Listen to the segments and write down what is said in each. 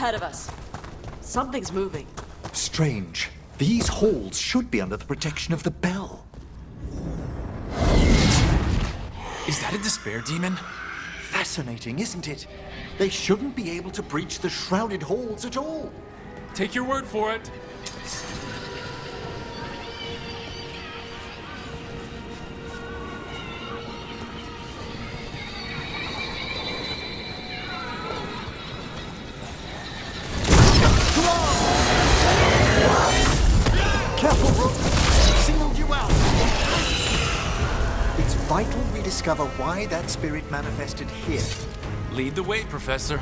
ahead of us. Something's moving. Strange. These halls should be under the protection of the bell. Is that a despair demon? Fascinating, isn't it? They shouldn't be able to breach the shrouded halls at all. Take your word for it. Careful, Rook! Singled you out! It's vital we discover why that spirit manifested here. Lead the way, Professor.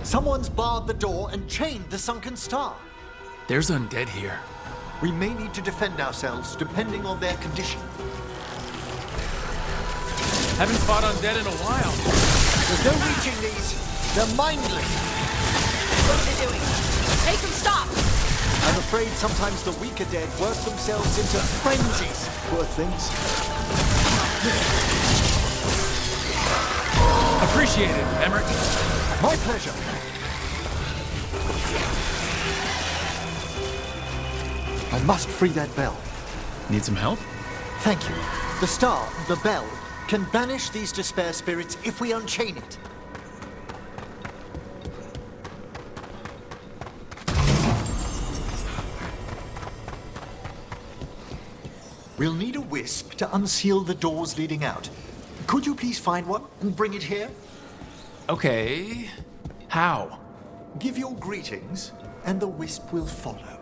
Someone's barred the door and chained the sunken star. There's undead here. We may need to defend ourselves depending on their condition. Haven't fought undead in a while. There's no reaching these. They're mindless. What are they doing? Make them stop! I'm afraid sometimes the weaker dead work themselves into frenzies. Poor things. Appreciate it, Emmerich. My pleasure. I must free that bell. Need some help? Thank you. The star, the bell, can banish these despair spirits if we unchain it. We'll need a wisp to unseal the doors leading out. Could you please find one and bring it here? Okay. How? Give your greetings, and the wisp will follow.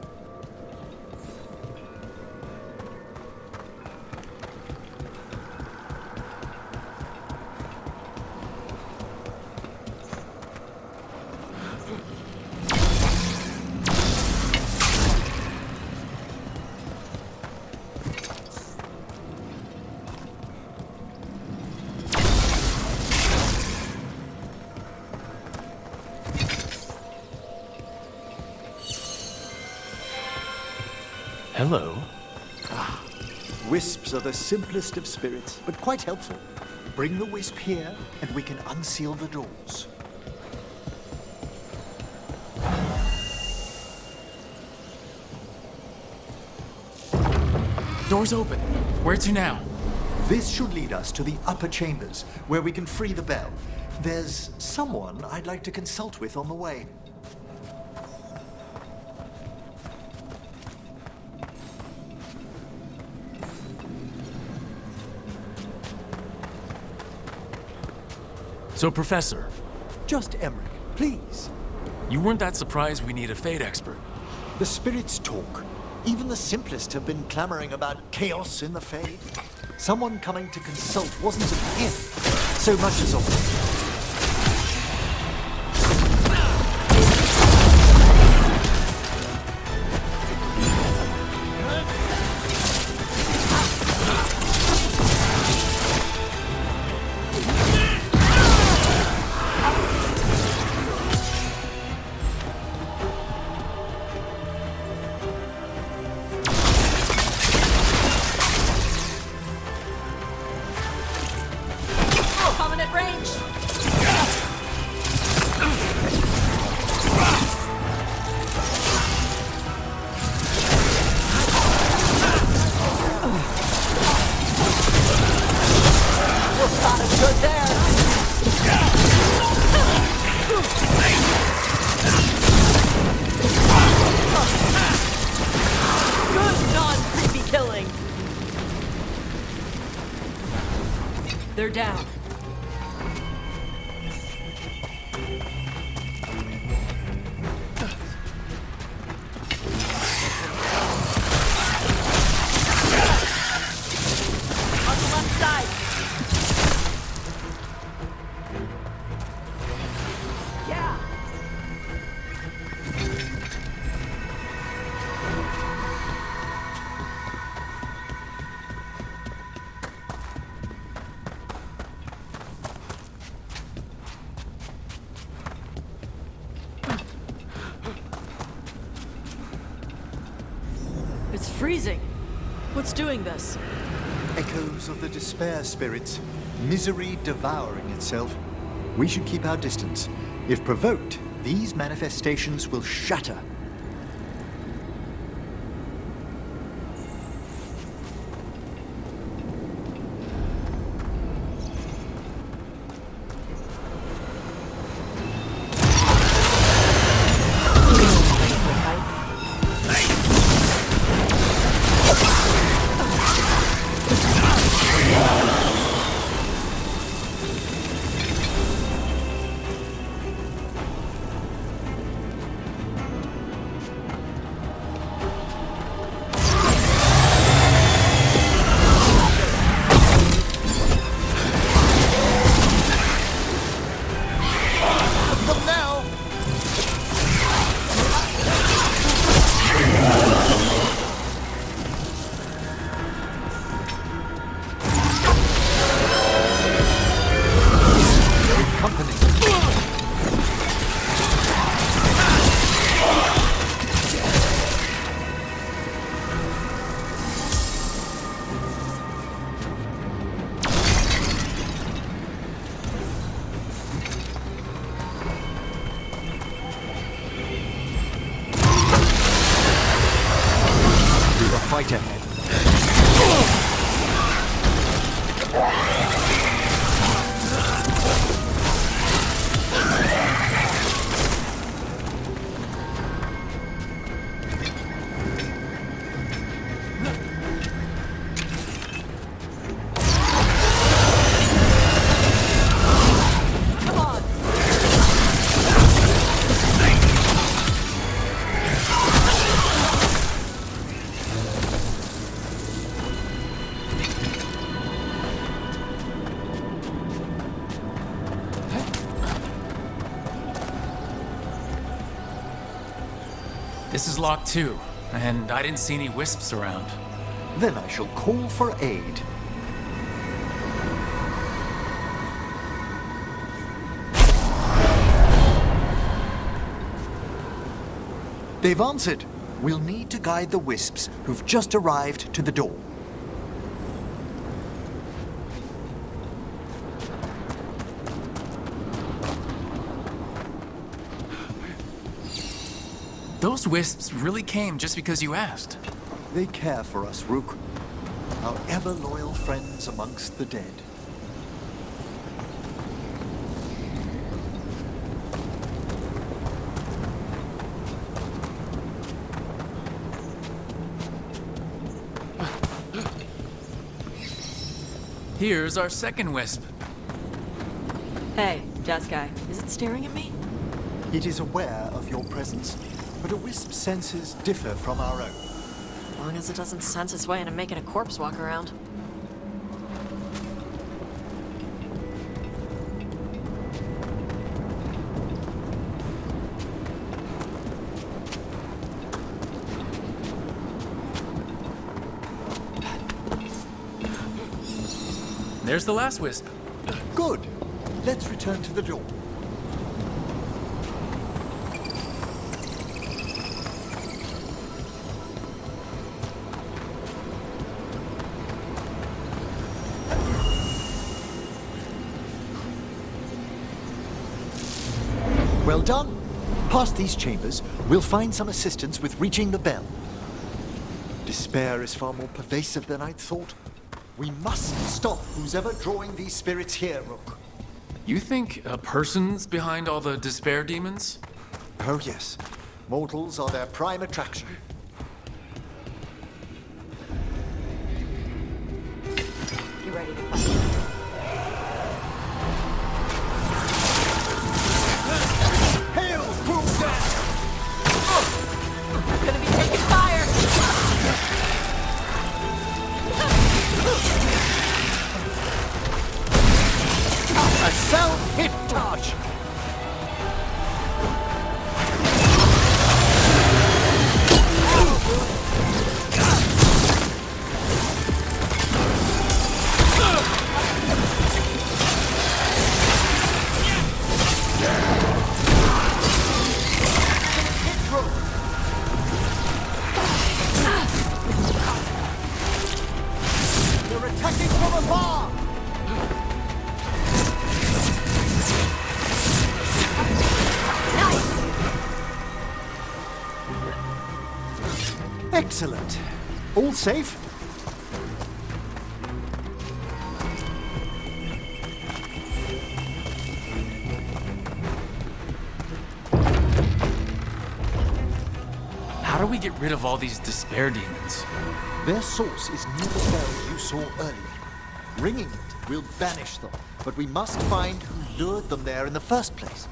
Hello. Wisps are the simplest of spirits, but quite helpful. Bring the wisp here, and we can unseal the doors. Door's open. Where to now? This should lead us to the upper chambers, where we can free the bell. There's someone I'd like to consult with on the way. So, Professor, Just Emmerich, please. you weren't that surprised we need a Fate expert. The spirits talk. Even the simplest have been clamoring about chaos in the Fade. Someone coming to consult wasn't an if, so much as a Coming at range! They're down. On the left side. Yeah. It's freezing. What's doing this? Echoes of the despair spirits, misery devouring itself. We should keep our distance. If provoked, these manifestations will shatter. Fight ahead. Come on. This is locked too, and I didn't see any wisps around. Then I shall call for aid. They've answered. We'll need to guide the wisps who've just arrived to the door. Those wisps really came just because you asked. They care for us, Rook. Our ever-loyal friends amongst the dead. Here's our second wisp. Hey, Jeskai, is it staring at me? It is aware of your presence, but a wisp's senses differ from our own. As long as it doesn't sense its way into making a corpse walk around. There's the last wisp. Good. Let's return to the door. Well done. Past these chambers, we'll find some assistance with reaching the bell. Despair is far more pervasive than I'd thought. We must stop who's ever drawing these spirits here, Rook. You think a person's behind all the despair demons? Oh yes. Mortals are their prime attraction. You ready to fight? Excellent. All safe? How do we get rid of all these despair demons? Their source is near the bell you saw earlier. Ringing it will banish them, but we must find who lured them there in the first place.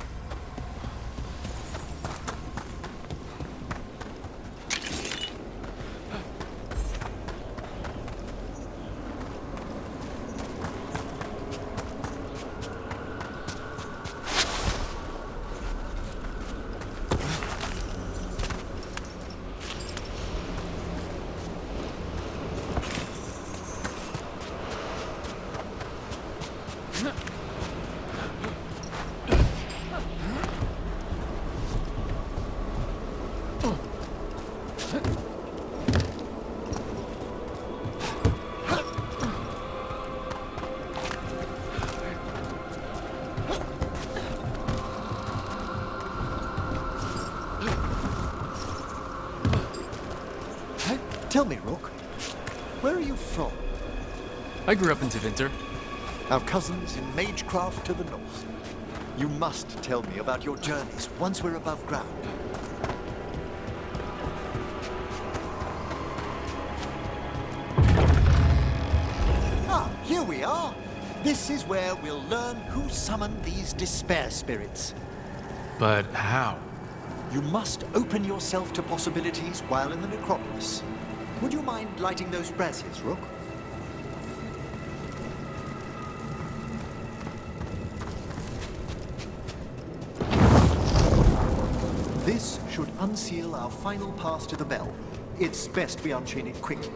Tell me, Rook, where are you from? I grew up in Tevinter. Our cousins in Magecraft to the north. You must tell me about your journeys once we're above ground. Ah, here we are. This is where we'll learn who summoned these despair spirits. But how? You must open yourself to possibilities while in the necropolis. Would you mind lighting those braziers, Rook? This should unseal our final pass to the bell. It's best we unchain it quickly.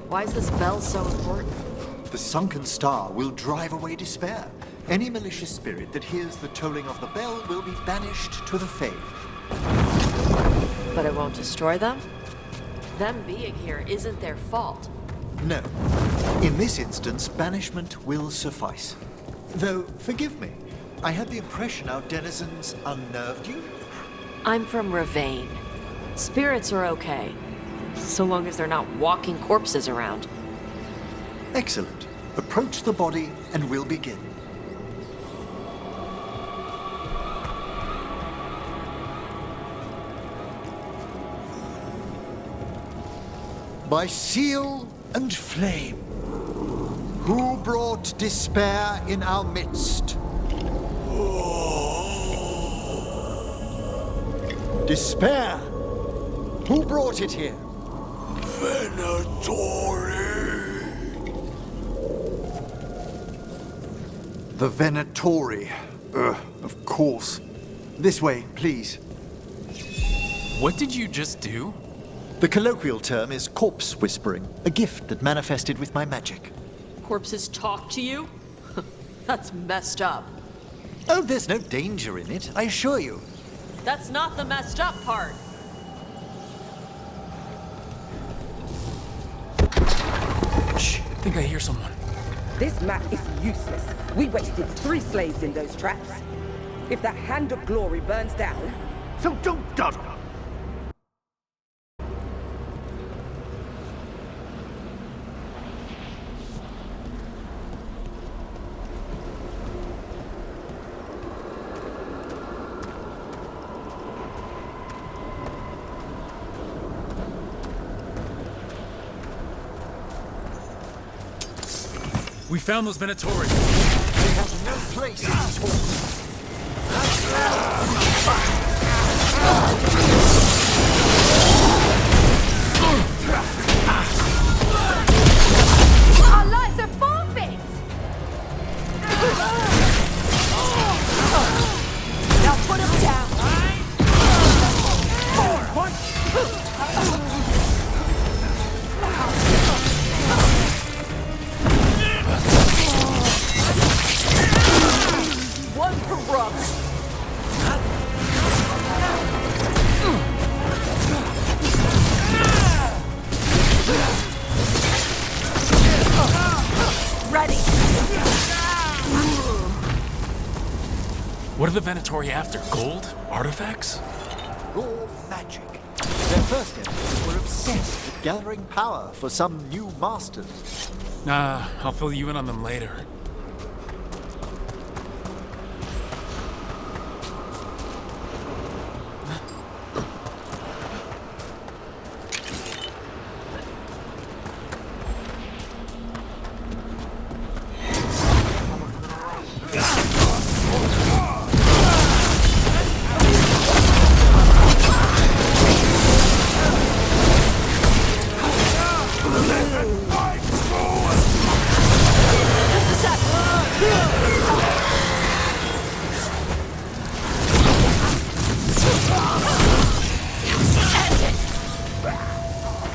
Why is this bell so important? The sunken star will drive away despair. Any malicious spirit that hears the tolling of the bell will be banished to the Fade. But it won't destroy them? Them being here isn't their fault. No. In this instance, banishment will suffice. Though, forgive me, I had the impression our denizens unnerved you? I'm from Ravane. Spirits are okay, so long as they're not walking corpses around. Excellent. Approach the body and we'll begin. By seal and flame, who brought despair in our midst? Despair! Who brought it here? Venatori! The Venatori. Of course. This way, please. What did you just do? The colloquial term is corpse whispering, a gift that manifested with my magic. Corpses talk to you? That's messed up. Oh, there's no danger in it, I assure you. That's not the messed up part. Shh, I think I hear someone. This map is useless. We wasted 3 slaves in those traps. If that Hand of Glory burns down... So don't dawdle! We found those Venatori. They have no place in this hall. Our lives are forfeit! Now put him down! One for Rook. Ready! What are the Venatori after? Gold? Artifacts? Raw magic. Their first enemies were obsessed with gathering power for some new masters. Nah, I'll fill you in on them later.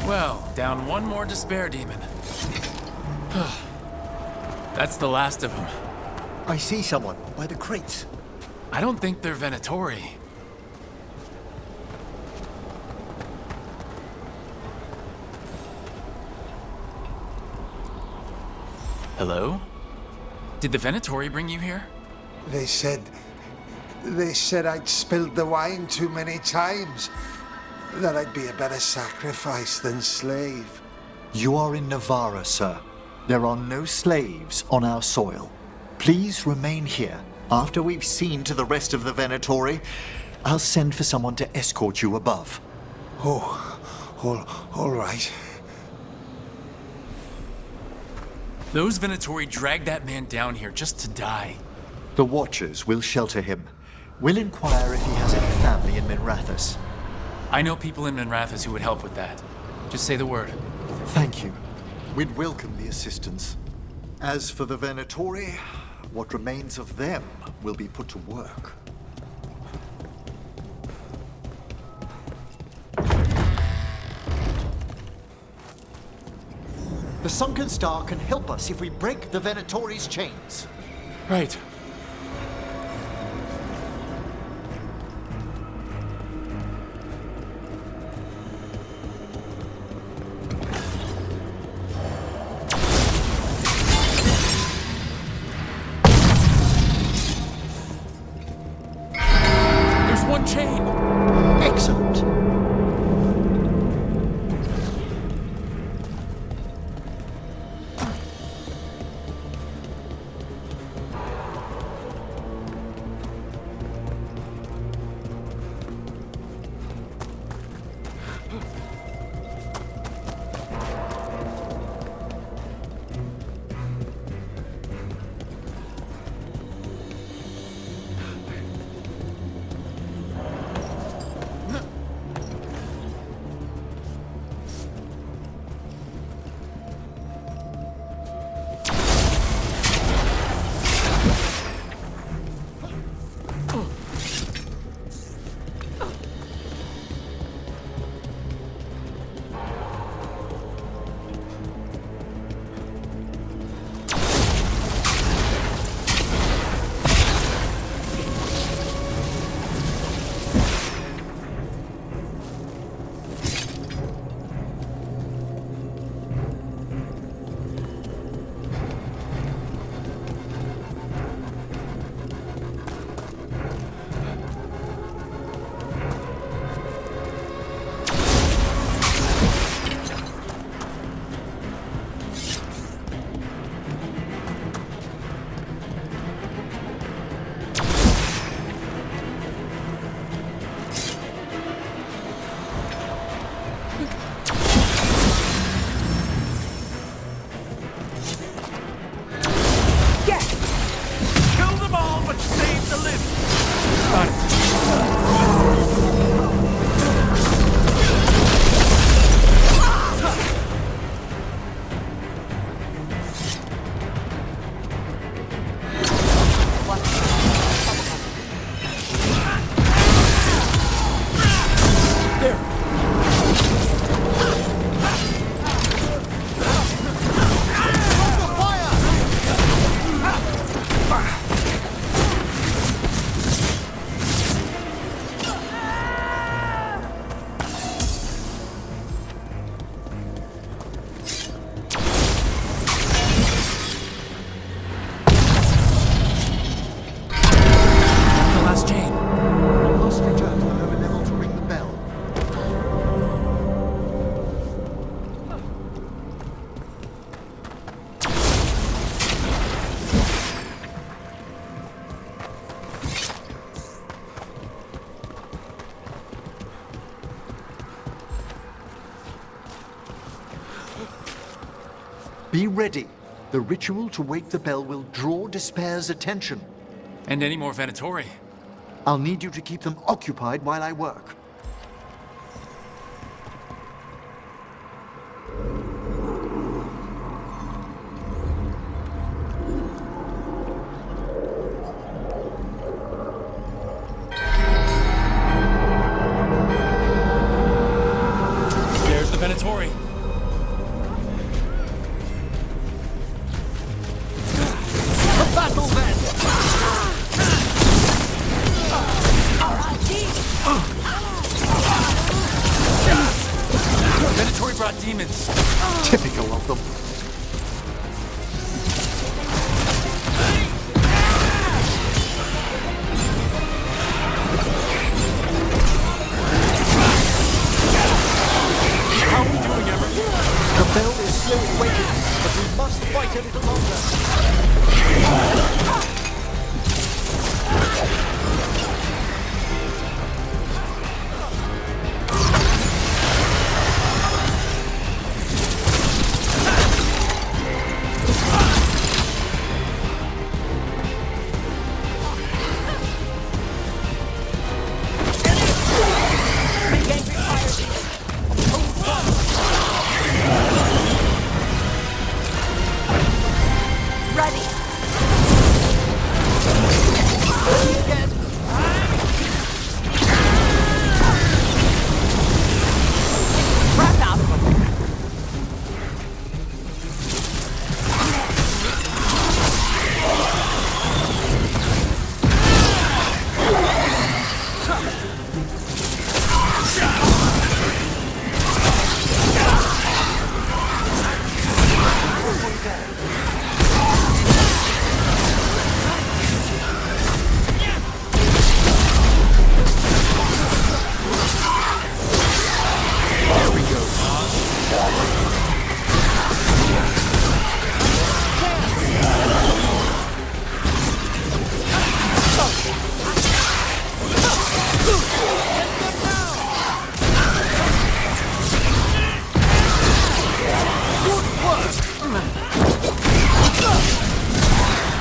Well, down one more despair demon. That's the last of them. I see someone by the crates. I don't think they're Venatori. Hello? Did the Venatori bring you here? They said I'd spilled the wine too many times. That I'd be a better sacrifice than slave. You are in Navarra, sir. There are no slaves on our soil. Please remain here. After we've seen to the rest of the Venatori, I'll send for someone to escort you above. All right. Those Venatori dragged that man down here just to die. The Watchers will shelter him. We'll inquire if he has any family in Minrathous. I know people in Minrathous who would help with that. Just say the word. Thank you. We'd welcome the assistance. As for the Venatori, what remains of them will be put to work. The Sunken Star can help us if we break the Venatori's chains. Right. There's one chain! Excellent. Be ready. The ritual to wake the bell will draw Despair's attention. And any more Venatori? I'll need you to keep them occupied while I work. There's the Venatori. The battle then! Venatori brought demons. Typical of them. How are we doing, Emmerich? The bell is slowly waking, but we must fight a little longer. Ready. Crap out of them.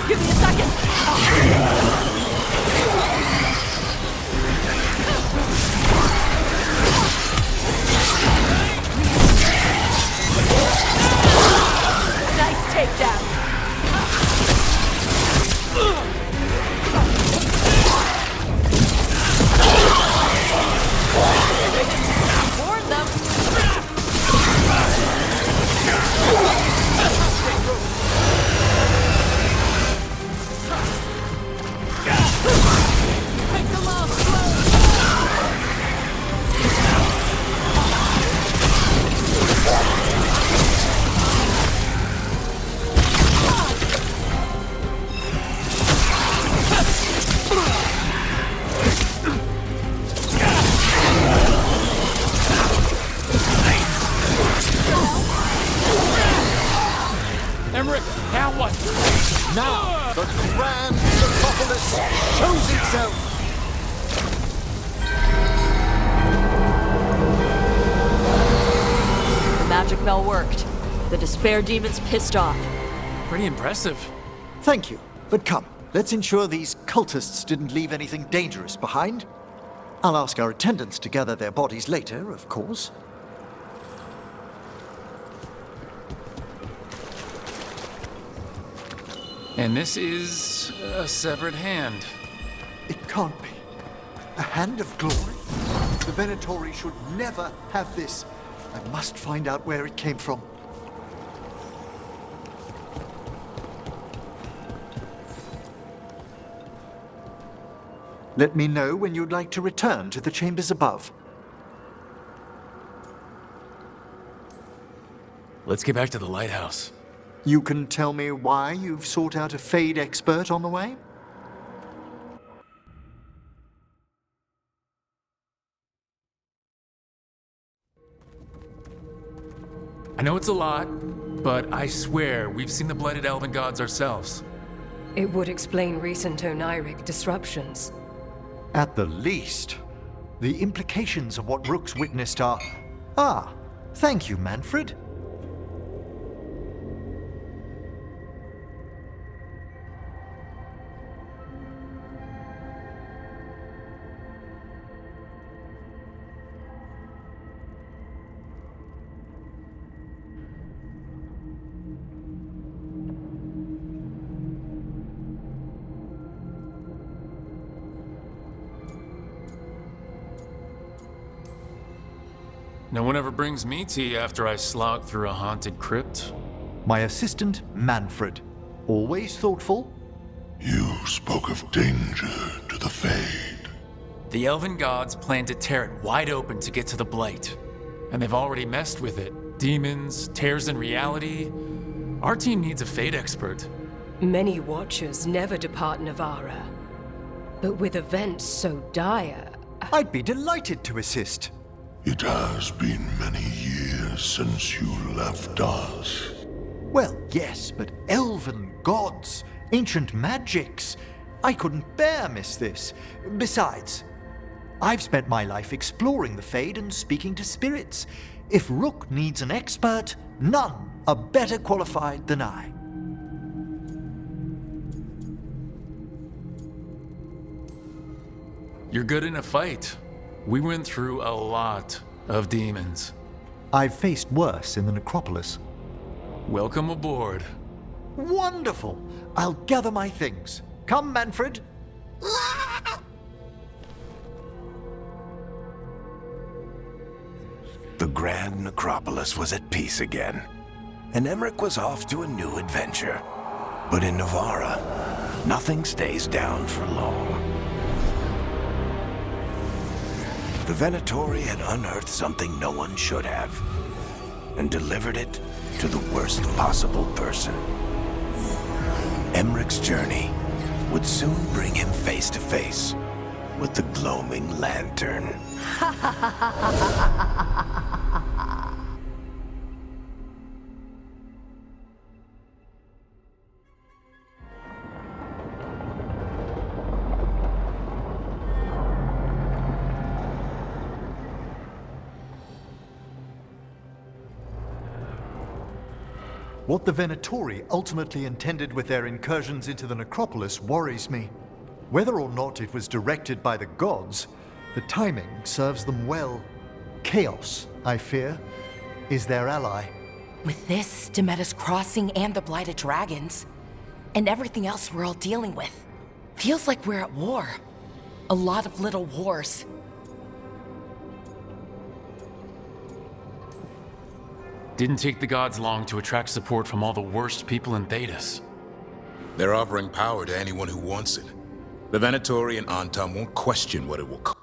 Give me a second. Nice takedown. Warn them. Take them off slow. Emmerich, now what? Now, the grand metropolis shows itself! The magic bell worked. The Despair Demon's pissed off. Pretty impressive. Thank you, but come, let's ensure these cultists didn't leave anything dangerous behind. I'll ask our attendants to gather their bodies later, of course. And this is a severed hand. It can't be. A hand of glory? The Venatori should never have this. I must find out where it came from. Let me know when you'd like to return to the chambers above. Let's get back to the lighthouse. You can tell me why you've sought out a Fade expert on the way? I know it's a lot, but I swear we've seen the Blighted Elven Gods ourselves. It would explain recent Oniric disruptions. At the least. The implications of what Rook's witnessed are... Ah, thank you, Manfred. No one ever brings me tea after I slog through a haunted crypt. My assistant, Manfred. Always thoughtful. You spoke of danger to the Fade. The Elven Gods plan to tear it wide open to get to the Blight. And they've already messed with it. Demons, tears in reality. Our team needs a Fade expert. Many Watchers never depart Navarra. But with events so dire, I'd be delighted to assist. It has been many years since you left us. Well, yes, but elven gods, ancient magics. I couldn't bear miss this. Besides, I've spent my life exploring the Fade and speaking to spirits. If Rook needs an expert, none are better qualified than I. You're good in a fight. We went through a lot of demons. I've faced worse in the Necropolis. Welcome aboard. Wonderful! I'll gather my things. Come, Manfred. The Grand Necropolis was at peace again, and Emmerich was off to a new adventure. But in Navarra, nothing stays down for long. The Venatori had unearthed something no one should have, and delivered it to the worst possible person. Emmerich's journey would soon bring him face to face with the Gloaming Lantern. What the Venatori ultimately intended with their incursions into the Necropolis worries me. Whether or not it was directed by the gods, the timing serves them well. Chaos, I fear, is their ally. With this, Demeter's Crossing and the Blighted Dragons, and everything else we're all dealing with, feels like we're at war. A lot of little wars. Didn't take the gods long to attract support from all the worst people in Thedas. They're offering power to anyone who wants it. The Venatori and Anton won't question what it will cost.